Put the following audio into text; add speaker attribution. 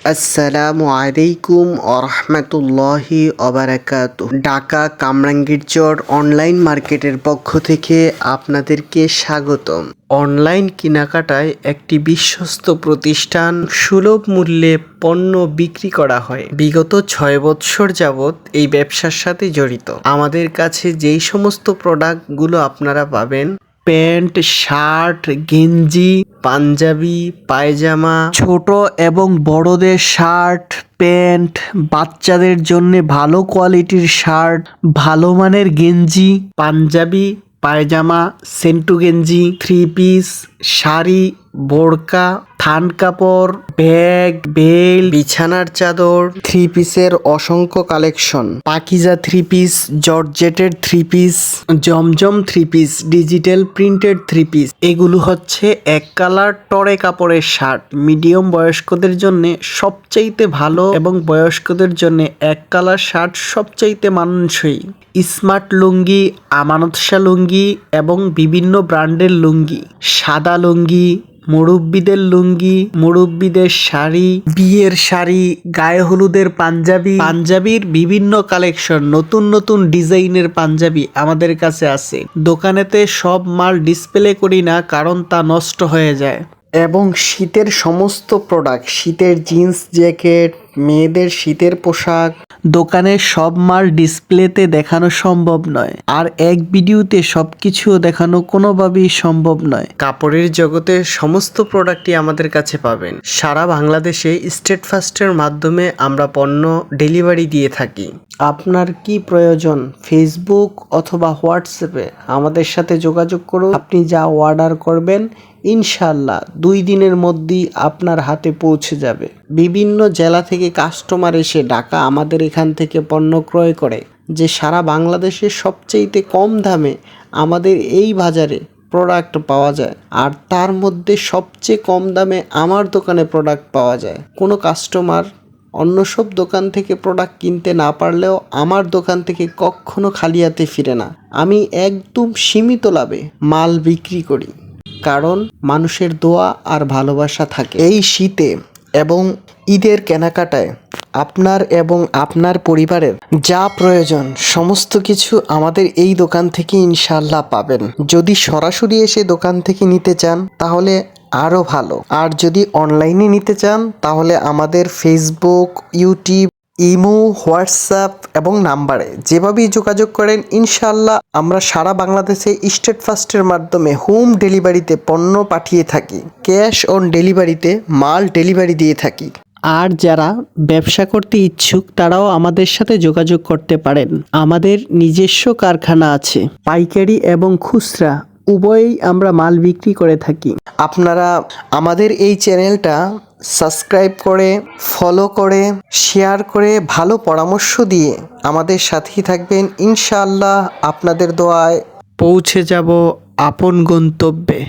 Speaker 1: আসসালামু আলাইকুম ওরহমতুল্লাহি ওবারাকাতুহ। ঢাকা কামরাঙ্গীরচর অনলাইন মার্কেটের পক্ষ থেকে আপনাদেরকে স্বাগতম। অনলাইন কেনাকাটায় একটি বিশ্বস্ত প্রতিষ্ঠান, সুলভ মূল্যে পণ্য বিক্রি করা হয়। বিগত 6 বৎসর যাবৎ এই ব্যবসার সাথে জড়িত। আমাদের কাছে যেই সমস্ত প্রোডাক্টগুলো আপনারা পাবেন, প্যান্ট, শার্ট, গেঞ্জি, পাঞ্জাবি, পায়জামা, ছোট এবং বড়দের শার্ট, প্যান্ট, বাচ্চাদের জন্য ভালো কোয়ালিটির শার্ট, ভালো মানের গেঞ্জি, পাঞ্জাবি, পায়জামা, সেন্টু গেঞ্জি, 3 পিস, শাড়ি, বোরকা, থান কাপড়, ব্যাগ, বেল, বিছানার চাদর, 3 পিসের অসংখ্য কালেকশন, পাকিজা 3 পিস, জর্জেটের 3 পিস, জমজম 3 পিস, ডিজিটাল প্রিন্টেড 3 পিস। এগুলো হচ্ছে এক কালার টরে কাপড়ের শার্ট। মিডিয়াম বয়স্কদের জন্য সবচাইতে ভালো এবং বয়স্কদের জন্য এক কালার শার্ট সবচাইতে মানানসই। স্মার্ট লুঙ্গি, আমানত শাহ লুঙ্গি এবং বিভিন্ন ব্র্যান্ডের লুঙ্গি, সাদা লুঙ্গি, মুরব্বীদের লুঙ্গি, মুরব্বীদের শাড়ি, বিয়ের শাড়ি, গায়ে হলুদের পাঞ্জাবি, পাঞ্জাবির বিভিন্ন কালেকশন, নতুন নতুন ডিজাইনের পাঞ্জাবি আমাদের কাছে আছে। দোকানেতে সব মাল ডিসপ্লে করি না, কারণ তা নষ্ট হয়ে যায়। এবং শীতের সমস্ত প্রোডাক্ট, শীতের জিন্স জ্যাকেট, মেয়েদের শীতের পোশাক, দোকানের সব মাল ডিসপ্লেতে দেখানো সম্ভব নয়, আর এক ভিডিওতে সবকিছু দেখানো কোনোভাবেই সম্ভব নয়। কাপড়ের জগতে সমস্ত প্রোডাক্টই আমাদের কাছে পাবেন। সারা বাংলাদেশে স্টেট ফাস্টের মাধ্যমে আমরা পণ্য ডেলিভারি দিয়ে থাকি। আপনার কি প্রয়োজন, ফেসবুক অথবা হোয়াটসঅ্যাপে আমাদের সাথে যোগাযোগ করুন। আপনি যা অর্ডার করবেন ইনশাল্লাহ 2 দিনের মধ্যেই আপনার হাতে পৌঁছে যাবে। বিভিন্ন জেলা থেকে কাস্টমার এসে ঢাকা আমাদের এখান থেকে পণ্য ক্রয় করে, যে সারা বাংলাদেশে সবচেয়ে কম দামে আমাদের এই বাজারে প্রোডাক্ট পাওয়া যায়, আর তার মধ্যে সবচেয়ে কম দামে আমার দোকানে প্রোডাক্ট পাওয়া যায়। কোনো কাস্টমার অন্য সব দোকান থেকে প্রোডাক্ট কিনতে না পারলেও আমার দোকান থেকে কখনো খালি হাতে ফিরে না। আমি একদম সীমিত লাভে মাল বিক্রি করি, কারণ মানুষের দোয়া আর ভালোবাসা থাকে। এই শীতে এবং ঈদের কেনাকাটায় আপনার এবং আপনার পরিবারের যা প্রয়োজন সমস্ত কিছু আমাদের এই দোকান থেকে ইনশাল্লাহ পাবেন। যদি সরাসরি এসে দোকান থেকে নিতে চান তাহলে আরও ভালো, আর যদি অনলাইনে নিতে চান তাহলে আমাদের ফেসবুক, ইউটিউব, ইমো, হোয়াটসঅ্যাপ এবং নাম্বারে যেভাবেই যোগাযোগ করেন ইনশাল্লাহ আমরা সারা বাংলাদেশে স্টেট ফাস্টের মাধ্যমে হোম ডেলিভারিতে পণ্য পাঠিয়ে থাকি। ক্যাশ অন ডেলিভারিতে মাল ডেলিভারি দিয়ে থাকি। আর যারা ব্যবসা করতে ইচ্ছুক তারাও আমাদের সাথে যোগাযোগ করতে পারেন। আমাদের নিজস্ব কারখানা আছে, পাইকারি এবং খুচরা উভয়ই আমরা মাল বিক্রি করে থাকি। আপনারা আমাদের এই চ্যানেলটা সাবস্ক্রাইব করে, ফলো করে, শেয়ার করে, ভালো পরামর্শ দিয়ে আমাদের সাথেই থাকবেন। ইনশাআল্লাহ আপনাদের দোয়ায় পৌঁছে যাব আপন গন্তব্যে।